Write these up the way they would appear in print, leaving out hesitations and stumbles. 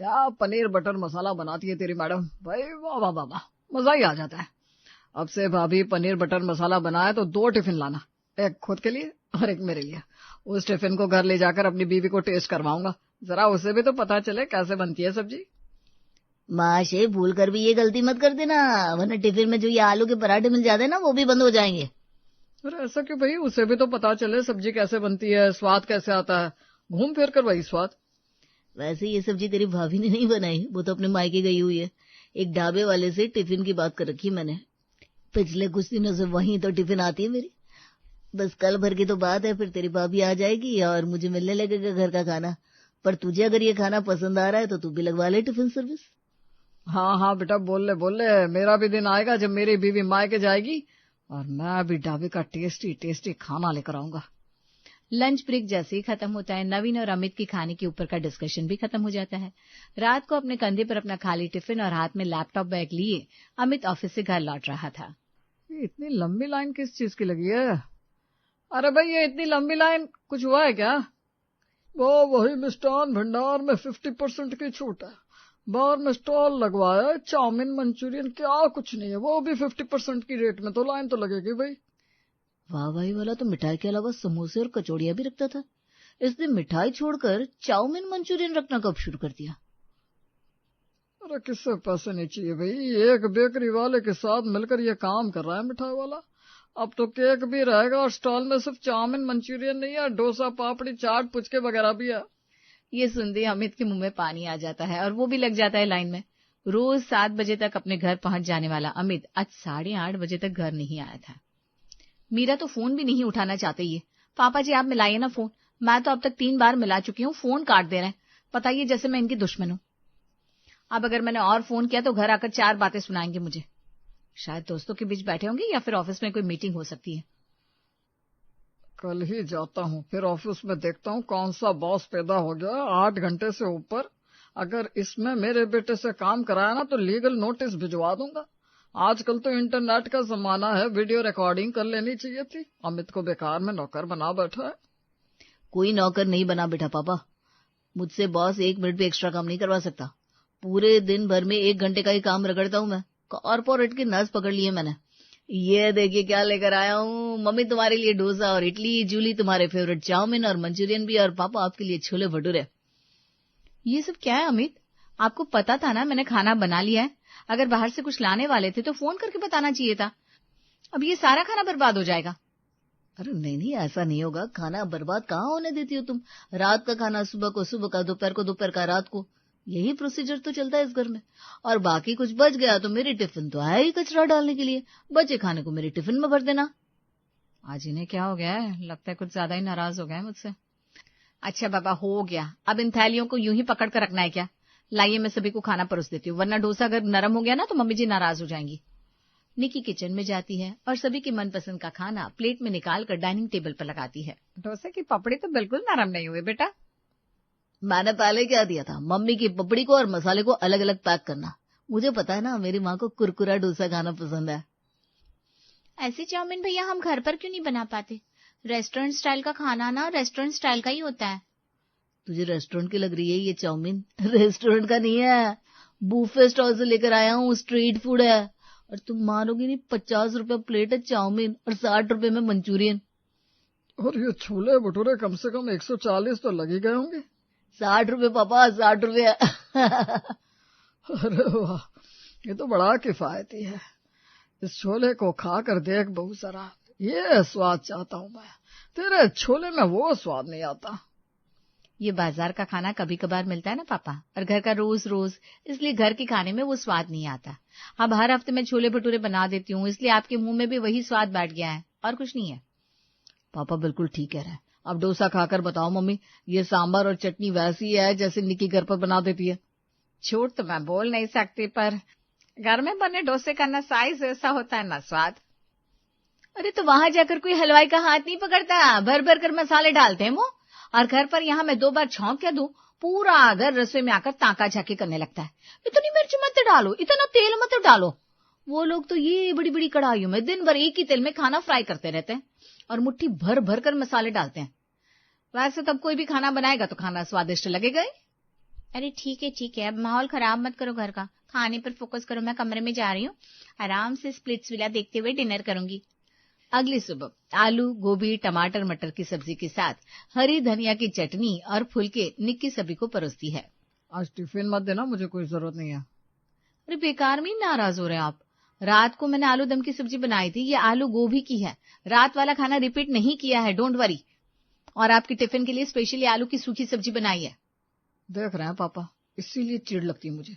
क्या पनीर बटर मसाला बनाती है तेरी मैडम, भाई वाह वाह वाह वाह, मजा ही आ जाता है। अब से भाभी पनीर बटर मसाला बनाए तो 2 टिफिन लाना, एक खुद के लिए और एक मेरे लिए। उस टिफिन को घर ले जाकर अपनी बीवी को टेस्ट करवाऊंगा, जरा उसे भी तो पता चले कैसे बनती है सब्जी। माशे, भूल कर भी ये गलती मत कर देना, वरना टिफिन में जो ये आलू के पराठे मिल जाते हैं ना, वो भी बंद हो जाएंगे। अरे ऐसा क्यों भाई, उसे भी तो पता चले सब्जी कैसे बनती है, स्वाद कैसे आता है, घूम फिर कर वही स्वाद। वैसे ये सब्जी तेरी भाभी ने नहीं बनाई, वो तो अपने मायके गई हुई है। एक ढाबे वाले से टिफिन की बात कर रखी मैंने, पिछले कुछ दिनों से वहीं तो टिफिन आती है मेरी। बस कल भर की तो बात है, फिर तेरी भाभी आ जाएगी और मुझे मिलने लगेगा घर का खाना। पर तुझे अगर ये खाना पसंद आ रहा है तो तू भी लगवा ले टिफिन सर्विस। हाँ हाँ बेटा, बोल ले, मेरा भी दिन आएगा जब मेरी बीवी मायके जाएगी और मैं भी ढाबे का टेस्टी टेस्टी खाना लेकर आऊंगा। लंच ब्रेक जैसे ही खत्म होता है, नवीन और अमित की खाने के ऊपर का डिस्कशन भी खत्म हो जाता है। रात को अपने कंधे पर अपना खाली टिफिन और हाथ में लैपटॉप बैग लिए अमित ऑफिस से घर लौट रहा था। इतनी लंबी लाइन किस चीज की लगी है? अरे भाई, ये इतनी लंबी लाइन कुछ हुआ है क्या? वो वही मिष्ठान भंडार में 50% की छूट है, बाहर में स्टॉल लगवाया है, चाउमीन मंचूरियन क्या कुछ नहीं है, वो भी 50% की रेट में, तो लाइन तो लगेगी भाई। वाह भाई वाला तो मिठाई के अलावा समोसे और कचौड़ियां भी रखता था, इसने मिठाई छोड़कर चाउमीन मंचूरियन रखना कब शुरू कर दिया? अरे किससे पैसे नहीं चाहिए भाई, एक बेकरी वाले के साथ मिलकर ये काम कर रहा है मिठाई वाला। अब तो केक भी रहेगा और स्टॉल में सिर्फ चाउमीन मंचूरियन नहीं है, डोसा पापड़ी चाट पुचके वगैरह भी है। ये सुनते अमित के मुंह में पानी आ जाता है और वो भी लग जाता है लाइन में। रोज 7 बजे तक अपने घर पहुंच जाने वाला अमित आज 8:30 बजे तक घर नहीं आया था। मीरा तो फोन भी नहीं उठाना चाहते। ये पापा जी आप मिलाइए ना फोन, मैं तो अब तक 3 बार मिला चुकी हूँ, फोन काट दे रहे हैं, बताइए जैसे मैं इनकी दुश्मन हूँ। अब अगर मैंने और फोन किया तो घर आकर 4 बातें सुनाएंगे मुझे। शायद दोस्तों के बीच बैठे होंगे या फिर ऑफिस में कोई मीटिंग हो सकती है। कल ही जाता हूँ, फिर ऑफिस में देखता हूँ कौन सा बॉस पैदा हो गया 8 घंटे से ऊपर। अगर इसमें मेरे बेटे से काम कराया ना तो लीगल नोटिस भिजवा दूंगा। आजकल तो इंटरनेट का जमाना है, वीडियो रिकॉर्डिंग कर लेनी चाहिए थी। अमित को बेकार में नौकर बना बैठा है। कोई नौकर नहीं बना बेटा पापा, मुझसे बॉस 1 मिनट भी एक्स्ट्रा काम नहीं करवा सकता। पूरे दिन भर में 1 घंटे का ही काम रगड़ता हूँ मैं। कॉर्पोरेट की नस पकड़ ली है मैंने। ये देखिए क्या लेकर आया हूँ, मम्मी तुम्हारे लिए डोसा और इडली, जूली तुम्हारे फेवरेट चाउमीन और मंचूरियन भी, और पापा आपके लिए छोले भटूरे। ये सब क्या है अमित? आपको पता था ना मैंने खाना बना लिया है, अगर बाहर से कुछ लाने वाले थे तो फोन करके बताना चाहिए था। अब ये सारा खाना बर्बाद हो जाएगा। अरे नहीं ऐसा नहीं होगा, खाना बर्बाद कहाँ होने देती हो तुम। रात का खाना सुबह को सुबह का, दोपहर को दोपहर का रात को, यही प्रोसीजर तो चलता है इस घर में। और बाकी कुछ बच गया तो मेरी टिफिन तो है ही कचरा डालने के लिए, बचे खाने को मेरी टिफिन में भर देना। आज इन्हें क्या हो गया है, लगता है कुछ ज्यादा ही नाराज हो गए हैं मुझसे। अच्छा बाबा हो गया, अब इन थैलियों को यूं ही पकड़ कर रखना है क्या? लाइए मैं सभी को खाना परोस देती हूँ, वरना डोसा अगर नरम हो गया ना तो मम्मी जी नाराज हो जाएंगी। निकी किचन में जाती है और सभी के मनपसंद का खाना प्लेट में निकाल कर डाइनिंग टेबल पर लगाती है। डोसे की पपड़ी तो बिल्कुल नरम नहीं हुई बेटा। मैंने पहले क्या दिया था, मम्मी की पपड़ी को और मसाले को अलग अलग पैक करना। मुझे पता है ना मेरी माँ को कुरकुरा डोसा खाना पसंद है। ऐसे चाउमीन भैया हम घर पर क्यों नहीं बना पाते? रेस्टोरेंट स्टाइल का खाना ना रेस्टोरेंट स्टाइल का ही होता है। तुझे रेस्टोरेंट की लग रही है ये चाउमीन? रेस्टोरेंट का नहीं है, बूफे स्टॉल से लेकर आया हूँ, स्ट्रीट फूड है। और तुम मानोगी नहीं, 50 रुपए प्लेट है चाउमीन और 60 रुपए में मंचूरियन। और ये छोले भटूरे कम से कम 140 तो लग ही गए होंगे। 60 रुपए पापा, 60 रुपए। अरे वाह, ये तो बड़ा किफायती है। इस छोले को खा कर देख बहू जरा, ये स्वाद चाहता हूँ मैं, तेरे छोले में वो स्वाद नहीं आता। ये बाजार का खाना कभी कभार मिलता है ना पापा, और घर का रोज रोज, इसलिए घर के खाने में वो स्वाद नहीं आता। अब हर हफ्ते मैं छोले भटूरे बना देती हूँ, इसलिए आपके मुंह में भी वही स्वाद बैठ गया है, और कुछ नहीं है। पापा बिल्कुल ठीक कह रहा है। अब डोसा खाकर बताओ मम्मी, ये सांभर और चटनी वैसी है जैसे निकी घर पर बना देती है? झूठ तो मैं बोल नहीं सकती, पर घर में बने डोसे का न साइज ऐसा होता है न स्वाद। अरे तो वहां जाकर कोई हलवाई का हाथ नहीं पकड़ता, भर भर कर मसाले डालते हैं वो, और घर पर यहाँ मैं 2 बार छौंक क्या दूं, पूरा घर रसोई में आकर ताका झाकी करने लगता है। इतनी मिर्च मत डालो, इतना तेल मत डालो। वो लोग तो ये बड़ी बड़ी कढ़ाइयों में दिन भर एक ही तेल में खाना फ्राई करते रहते हैं और मुट्ठी भर भर कर मसाले डालते हैं। वैसे तब कोई भी खाना बनाएगा तो खाना स्वादिष्ट लगेगा ही। अरे ठीक है, अब माहौल खराब मत करो घर का, खाने पर फोकस करो। मैं कमरे में जा रही हूँ, आराम से स्प्लिट्सविला देखते हुए डिनर करूंगी। अगली सुबह आलू, गोभी, टमाटर, मटर की सब्जी के साथ हरी धनिया की चटनी और फुलके निक्की सभी को परोसती है। आज टिफिन मत देना, मुझे कोई जरूरत नहीं है। अरे बेकार में नाराज हो रहे हैं आप। रात को मैंने आलू दम की सब्जी बनाई थी, ये आलू गोभी की है। रात वाला खाना रिपीट नहीं किया है, डोंट वरी। और आपकी टिफिन के लिए स्पेशली आलू की सूखी सब्जी बनाई है। देख रहे हैं पापा, इसीलिए चिढ़ लगती है मुझे।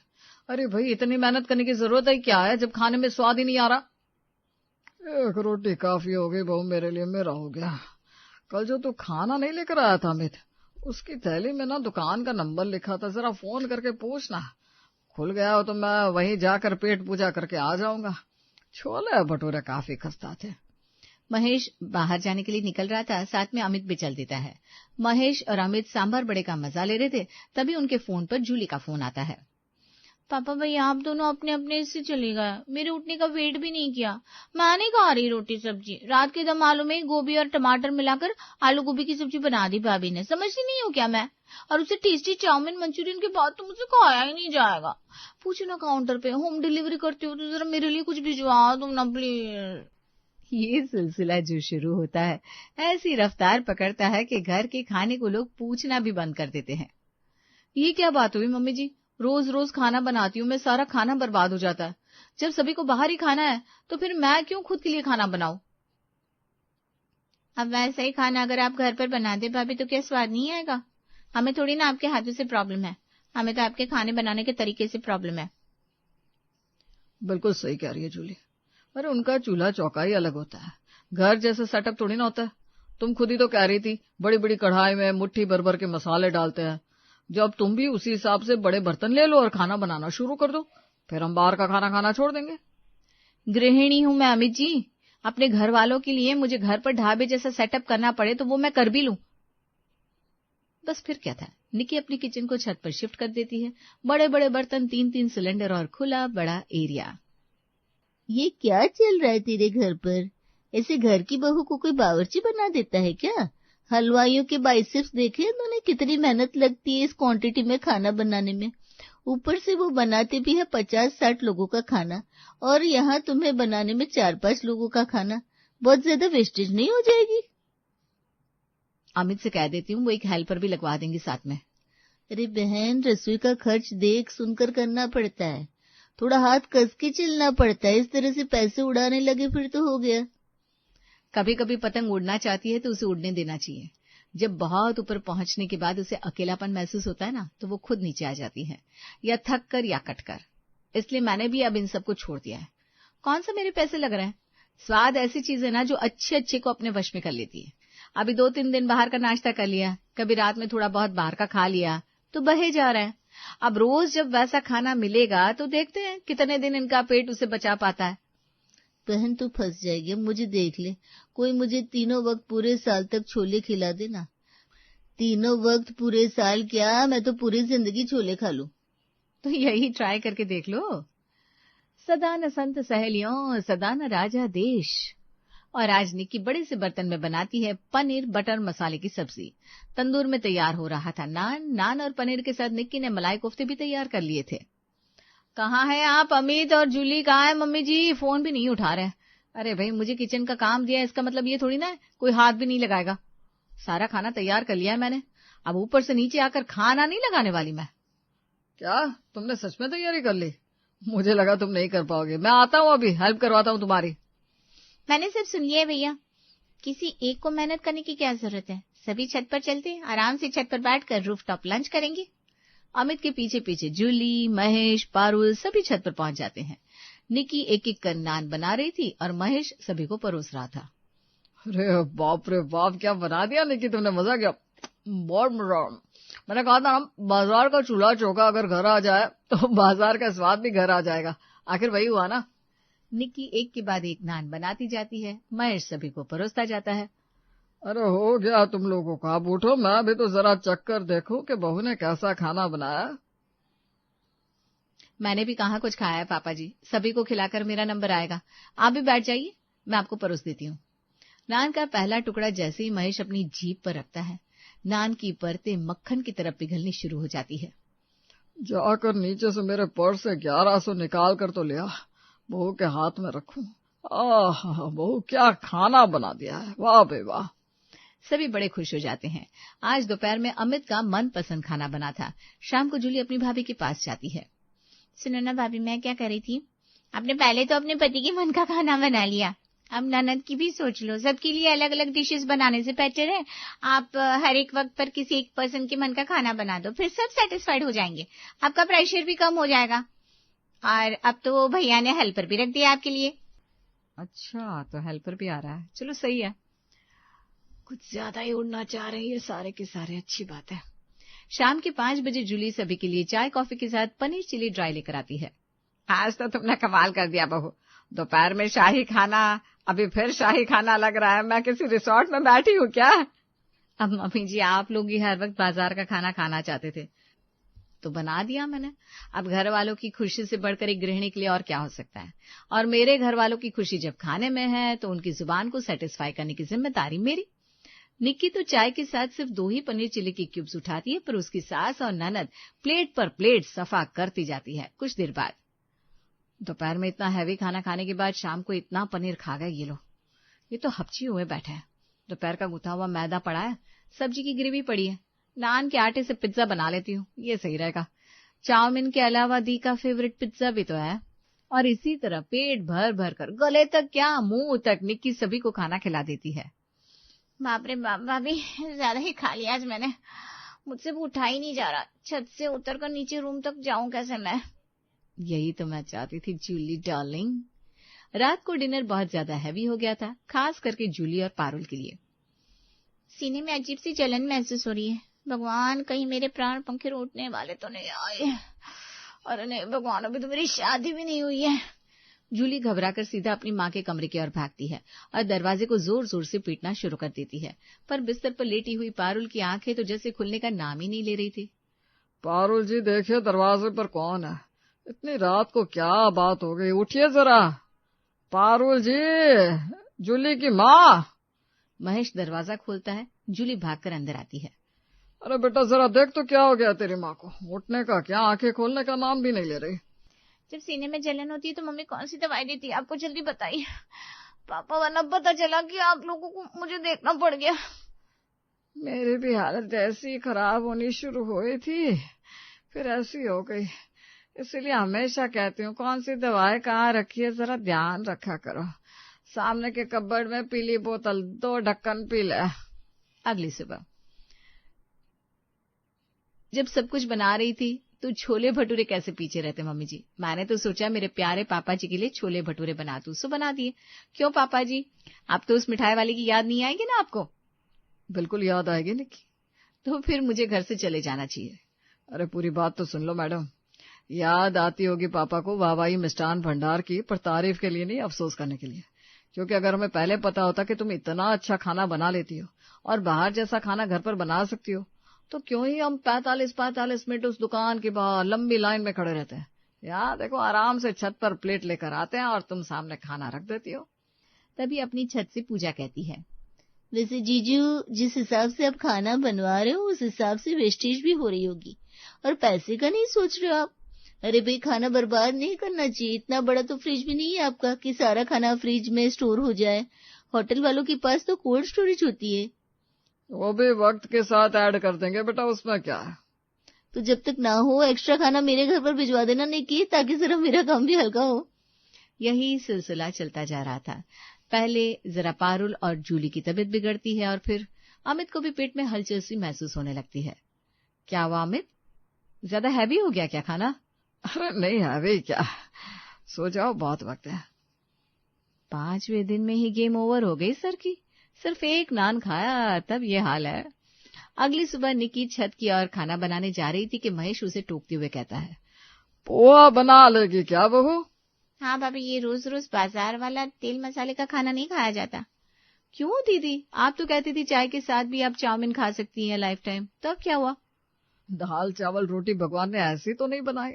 अरे भाई, इतनी मेहनत करने की जरूरत है क्या है जब खाने में स्वाद ही नहीं आ रहा। एक रोटी काफी हो गई बहू मेरे लिए, मेरा हो गया। कल जो तू खाना नहीं लेकर आया था अमित, उसकी थैली में ना दुकान का नंबर लिखा था, जरा फोन करके पूछना। खुल गया हो तो मैं वहीं जाकर पेट पूजा करके आ जाऊंगा। छोले भटूरे काफी खस्ता थे। महेश बाहर जाने के लिए निकल रहा था, साथ में अमित भी चल देता है। महेश और अमित सांभर बड़े का मजा ले रहे थे, तभी उनके फोन पर जूली का फोन आता है। पापा भैया, आप दोनों अपने अपने से चले गए, मेरे उठने का वेट भी नहीं किया। मैं नहीं खा रही रोटी सब्जी। रात के दम आलू में गोभी और टमाटर मिलाकर आलू गोभी की सब्जी बना दी भाभी ने। समझती नहीं हूँ क्या मैं? और उसे टेस्टी चाउमीन मंचूरियन के बाद तो मुझे खाया ही नहीं जाएगा। पूछो ना काउंटर पे, होम डिलीवरी करती हो तो जरा मेरे लिए कुछ भिजवा दो ना प्लीज। ये सिलसिला जो शुरू होता है ऐसी रफ्तार पकड़ता है कि घर के खाने को लोग पूछना भी बंद कर देते हैं। ये क्या बात हुई मम्मी जी? रोज रोज खाना बनाती हूँ मैं, सारा खाना बर्बाद हो जाता है। जब सभी को बाहर ही खाना है तो फिर मैं क्यों खुद के लिए खाना बनाऊं? अब वैसा ही खाना अगर आप घर पर बना दे भाभी तो क्या स्वाद नहीं आएगा? हमें थोड़ी ना आपके हाथों से प्रॉब्लम है, हमें तो आपके खाने बनाने के तरीके से प्रॉब्लम है। बिल्कुल सही कह रही है जूली। अरे उनका चूल्हा चौका ही अलग होता है, घर जैसा सेटअप थोड़ी ना होता है। तुम खुद ही तो कह रही थी बड़ी बड़ी कढ़ाई में मुट्ठी भर भर के मसाले डालते हैं। जब तुम भी उसी हिसाब से बड़े बर्तन ले लो और खाना बनाना शुरू कर दो, फिर हम बाहर का खाना खाना छोड़ देंगे। गृहिणी हूं मैं अमित जी, अपने घर वालों के लिए मुझे घर पर ढाबे जैसा सेटअप करना पड़े तो वो मैं कर भी लूं। बस फिर क्या था, निकी अपनी किचन को छत पर शिफ्ट कर देती है। बड़े बड़े बर्तन, 3-3 सिलेंडर और खुला बड़ा एरिया। ये क्या चल रहा है तेरे घर पर? ऐसे घर की बहू को कोई बावर्ची बना देता है क्या? हलवाइयों के बाइसेप्स देखे उन्होंने, कितनी मेहनत लगती है इस क्वांटिटी में खाना बनाने में। ऊपर से वो बनाते भी है 50-60 लोगों का खाना, और यहाँ तुम्हें बनाने में 4-5 लोगों का खाना। बहुत ज्यादा वेस्टेज नहीं हो जाएगी? अमित से कह देती हूँ, वो एक हेल्पर भी लगवा देंगी साथ में। अरे बहन, रसोई का खर्च देख सुनकर करना पड़ता है, थोड़ा हाथ कस के चलना पड़ता है। इस तरह से पैसे उड़ाने लगे फिर तो हो गया। कभी कभी पतंग उड़ना चाहती है तो उसे उड़ने देना चाहिए। जब बहुत ऊपर पहुंचने के बाद उसे अकेलापन महसूस होता है ना, तो वो खुद नीचे आ जाती है, या थक कर या कट कर। इसलिए मैंने भी अब इन सबको छोड़ दिया है। कौन सा मेरे पैसे लग रहे हैं? स्वाद ऐसी चीज है ना जो अच्छे अच्छे को अपने वश में कर लेती है। अभी 2-3 दिन बाहर का नाश्ता कर लिया, कभी रात में थोड़ा बहुत बाहर का खा लिया, तो बहे जा रहे हैं। अब रोज जब वैसा खाना मिलेगा तो देखते हैं कितने दिन इनका पेट उसे बचा पाता है। बहन तू फंस जाएगी, मुझे देख ले। कोई मुझे तीनों वक्त पूरे साल तक छोले खिला देना। तीनों वक्त पूरे साल क्या, मैं तो पूरी जिंदगी छोले खा लूं। तो यही ट्राई करके देख लो। सदा न संत सहेलियों, सदा न राजा देश। और आज निक्की बड़े से बर्तन में बनाती है पनीर बटर मसाले की सब्जी। तंदूर में तैयार हो रहा था नान और पनीर के साथ निक्की ने मलाई कोफ्ते भी तैयार कर लिए थे। कहाँ है आप अमित और जूली? कहाँ है मम्मी जी? फोन भी नहीं उठा रहे। अरे भाई, मुझे किचन का काम दिया है, इसका मतलब ये थोड़ी ना है कोई हाथ भी नहीं लगाएगा। सारा खाना तैयार कर लिया है मैंने, अब ऊपर से नीचे आकर खाना नहीं लगाने वाली मैं। क्या तुमने सच में तैयारी कर ली? मुझे लगा तुम नहीं कर पाओगे। मैं आता हूँ, अभी हेल्प करवाता हूँ तुम्हारी। मैंने सब सुन लिया है भैया, किसी एक को मेहनत करने की क्या जरूरत है। सभी छत पर चलते, आराम से छत पर बैठकर रूफटॉप लंच करेंगे। अमित के पीछे पीछे जूली, महेश, पारुल सभी छत पर पहुंच जाते हैं। निकी एक एक कर नान बना रही थी और महेश सभी को परोस रहा था। अरे बाप रे बाप, क्या बना दिया निकी तुमने, मजा क्या। बहुत मजा। मैंने कहा था बाजार का चूल्हा चौका अगर घर आ जाए तो बाजार का स्वाद भी घर आ जाएगा। आखिर वही हुआ ना। निकी एक के बाद एक नान बनाती जाती है, महेश सभी को परोसता जाता है। अरे हो गया तुम लोगों का, अब उठो, मैं भी तो जरा चक्कर देखूं कि बहू ने कैसा खाना बनाया। मैंने भी कहाँ कुछ खाया है पापा जी, सभी को खिलाकर मेरा नंबर आएगा। आप भी बैठ जाइए, मैं आपको परोस देती हूँ। नान का पहला टुकड़ा जैसे ही महेश अपनी जीभ पर रखता है, नान की परतें मक्खन की तरफ पिघलनी शुरू हो जाती है। जाकर नीचे से मेरे पर्स से 1100 निकाल कर तो लिया, बहू के हाथ में रखूं। बहू क्या खाना बना दिया है, वाह बे वाह। सभी बड़े खुश हो जाते हैं। आज दोपहर में अमित का मनपसंद खाना बना था। शाम को जूली अपनी भाभी के पास जाती है। सुनो ना भाभी, मैं क्या कर रही थी, आपने पहले तो अपने पति के मन का खाना बना लिया, अब ननद की भी सोच लो। सबके लिए अलग अलग डिशेस बनाने से बेटर है आप हर एक वक्त पर किसी एक पर्सन के मन का खाना बना दो, फिर सब सेटिस्फाइड हो जाएंगे, आपका प्रेशर भी कम हो जाएगा। और अब तो वो भैया ने हेल्पर भी रख दिया आपके लिए। अच्छा, तो हेल्पर भी आ रहा है, चलो सही है। कुछ ज्यादा ही उड़ना चाह रहे हैं ये सारे के सारे, अच्छी बात है। शाम के 5 बजे जूली सभी के लिए चाय कॉफी के साथ पनीर चिली ड्राई लेकर आती है। आज तो तुमने कमाल कर दिया बहू, दोपहर में शाही खाना, अभी फिर शाही खाना लग रहा है, मैं किसी रिसोर्ट में बैठी हूँ क्या? अब मम्मी जी, आप लोग ही हर वक्त बाजार का खाना खाना चाहते थे तो बना दिया मैंने। अब घर वालों की खुशी से बढ़कर एक गृहिणी के लिए और क्या हो सकता है। और मेरे घर वालों की खुशी जब खाने में है तो उनकी जुबान को सेटिस्फाई करने की जिम्मेदारी मेरी। निक्की तो चाय के साथ सिर्फ 2 ही पनीर चिली की क्यूब्स उठाती है, पर उसकी सास और ननद प्लेट पर प्लेट सफा करती जाती है। कुछ देर बाद, दोपहर में इतना हैवी खाना खाने के बाद शाम को इतना पनीर खा गए ये लोग, ये तो हपची हुए बैठे हैं। दोपहर का गुथा हुआ मैदा पड़ा है, सब्जी की ग्रेवी पड़ी है, नान के आटे से पिज्जा बना लेती हूँ, ये सही रहेगा। चाउमीन के अलावा दी का फेवरेट पिज्जा भी तो है। और इसी तरह पेट भर भर कर, गले तक क्या मुंह तक, निक्की सभी को खाना खिला देती है। बाप रे बाप भाभी, ज्यादा ही खा लिया आज मैंने, मुझसे वो उठा ही नहीं जा रहा, छत से उतर कर नीचे रूम तक जाऊं कैसे मैं? यही तो मैं चाहती थी जूली डार्लिंग। रात को डिनर बहुत ज्यादा हैवी हो गया था, खास करके जूली और पारुल के लिए। सीने में अजीब सी जलन महसूस हो रही है, भगवान कहीं मेरे प्राण पंखे रोटने वाले तो नहीं आए। अरे नहीं भगवान, अभी तो मेरी शादी भी नहीं हुई है। जूली घबराकर सीधा अपनी माँ के कमरे की ओर भागती है और दरवाजे को जोर जोर से पीटना शुरू कर देती है, पर बिस्तर पर लेटी हुई पारुल की आंखें तो जैसे खुलने का नाम ही नहीं ले रही थी। पारुल जी देखिए दरवाजे पर कौन है, इतनी रात को क्या बात हो गई, उठिए जरा। पारुल जी, जूली की माँ। महेश दरवाजा खोलता है, जूली भागकर अंदर आती है। अरे बेटा जरा देख तो क्या हो गया तेरी माँ को, उठने का क्या, आंखें खोलने का नाम भी नहीं ले रही। जब सीने में जलन होती है तो मम्मी कौन सी दवाई देती है आपको, जल्दी बताइए पापा, वरना पता चला कि आप लोगों को मुझे देखना पड़ गया। मेरी भी हालत ऐसी खराब होनी शुरू हुई थी, फिर ऐसी हो गई, इसलिए हमेशा कहती हूँ कौन सी दवाई कहाँ रखी है जरा ध्यान रखा करो। सामने के कबर्ड में पीली बोतल, 2 ढक्कन पी ले। अगली सुबह जब सब कुछ बना रही थी तो छोले भटूरे कैसे पीछे रहते मम्मी जी। मैंने तो सोचा मेरे प्यारे पापा जी के लिए छोले भटूरे बना दूं, सो बना दिए। क्यों पापा जी, अब तो उस मिठाई वाले की याद नहीं आएगी ना आपको? बिल्कुल याद आएगी निक्की। तो फिर मुझे घर से चले जाना चाहिए। अरे पूरी बात तो सुन लो मैडम, याद आती होगी पापा को वाहवाही मिष्ठान भंडार की, पर तारीफ के लिए नहीं, अफसोस करने के लिए। क्योंकि अगर हमें पहले पता होता कि तुम इतना अच्छा खाना बना लेती हो और बाहर जैसा खाना घर पर बना सकती हो, तो क्यों ही हम 45 मिनट उस दुकान के बाहर लंबी लाइन में खड़े रहते हैं। यार देखो, आराम से छत पर प्लेट लेकर आते हैं और तुम सामने खाना रख देती हो। तभी अपनी छत से पूजा कहती है, वैसे जीजू, जिस हिसाब से आप खाना बनवा रहे हो उस हिसाब से वेस्टेज भी हो रही होगी, और पैसे का नहीं सोच रहे हो आप। अरे भाई, खाना बर्बाद नहीं करना चाहिए, इतना बड़ा तो फ्रिज भी नहीं है आपका कि सारा खाना फ्रिज में स्टोर हो जाए। होटल वालों के पास तो कोल्ड स्टोरेज होती है, वो भी वक्त के साथ ऐड कर देंगे बेटा, उसमें क्या है। तो जब तक ना हो एक्स्ट्रा खाना मेरे घर पर भिजवा देना नहीं की, ताकि जरा मेरा काम भी हल्का हो। यही सिलसिला चलता जा रहा था। पहले जरा पारुल और जूली की तबीयत बिगड़ती है और फिर अमित को भी पेट में हलचल सी महसूस होने लगती है। क्या हुआ अमित, ज्यादा हैवी हो गया क्या खाना? अरे नहीं हैवी क्या, सो जाओ, बहुत वक्त है। 5वें दिन में ही गेम ओवर हो गई सर की, सिर्फ 1 नान खाया तब ये हाल है। अगली सुबह निक्की छत की ओर खाना बनाने जा रही थी कि महेश उसे टोकते हुए कहता है, पोहा बना लेगी क्या बहू? हाँ भाभी, ये रोज रोज बाजार वाला तेल मसाले का खाना नहीं खाया जाता। क्यों दीदी, आप तो कहती थी चाय के साथ भी आप चाउमीन खा सकती हैं लाइफ टाइम, तब क्या हुआ? दाल चावल रोटी भगवान ने ऐसी तो नहीं बनाई,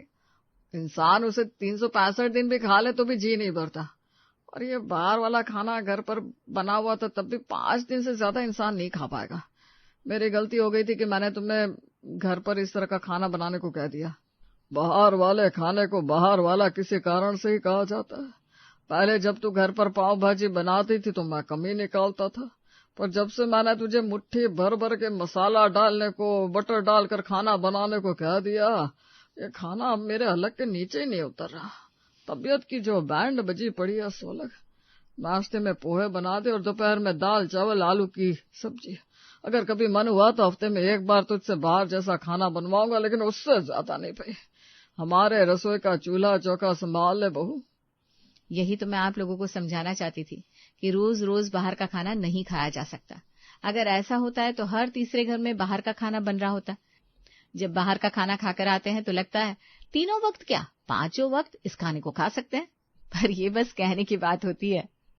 इंसान उसे 365 दिन भी खा ले तो भी जी नहीं भरता। और ये बाहर वाला खाना घर पर बना हुआ था तब भी 5 दिन से ज्यादा इंसान नहीं खा पाएगा। मेरी गलती हो गई थी कि मैंने तुम्हें घर पर इस तरह का खाना बनाने को कह दिया। बाहर वाले खाने को बाहर वाला किसी कारण से ही कहा जाता है। पहले जब तू घर पर पाव भाजी बनाती थी तो मैं कमी निकालता था, पर जब से मैंने तुझे मुट्ठी भर भर के मसाला डालने को, बटर डालकर खाना बनाने को कह दिया, ये खाना अब मेरे हलक के नीचे ही नहीं उतर रहा। तबीयत की जो बैंड बजी पड़ी है सो लग। नाश्ते में पोहे बना दे और दोपहर में दाल चावल आलू की सब्जी। अगर कभी मन हुआ तो हफ्ते में एक बार तुझसे बाहर जैसा खाना बनवाऊंगा, लेकिन उससे ज्यादा नहीं भाई। हमारे रसोई का चूल्हा चौका संभाल ले बहू। यही तो मैं आप लोगों को समझाना चाहती थी कि रोज रोज बाहर का खाना नहीं खाया जा सकता। अगर ऐसा होता है तो हर तीसरे घर में बाहर का खाना बन रहा होता। जब बाहर का खाना खाकर आते हैं तो लगता है तीनों वक्त क्या 5 वक्त इस खाने को खा सकते हैं, पर ये बस कहने की बात होती है।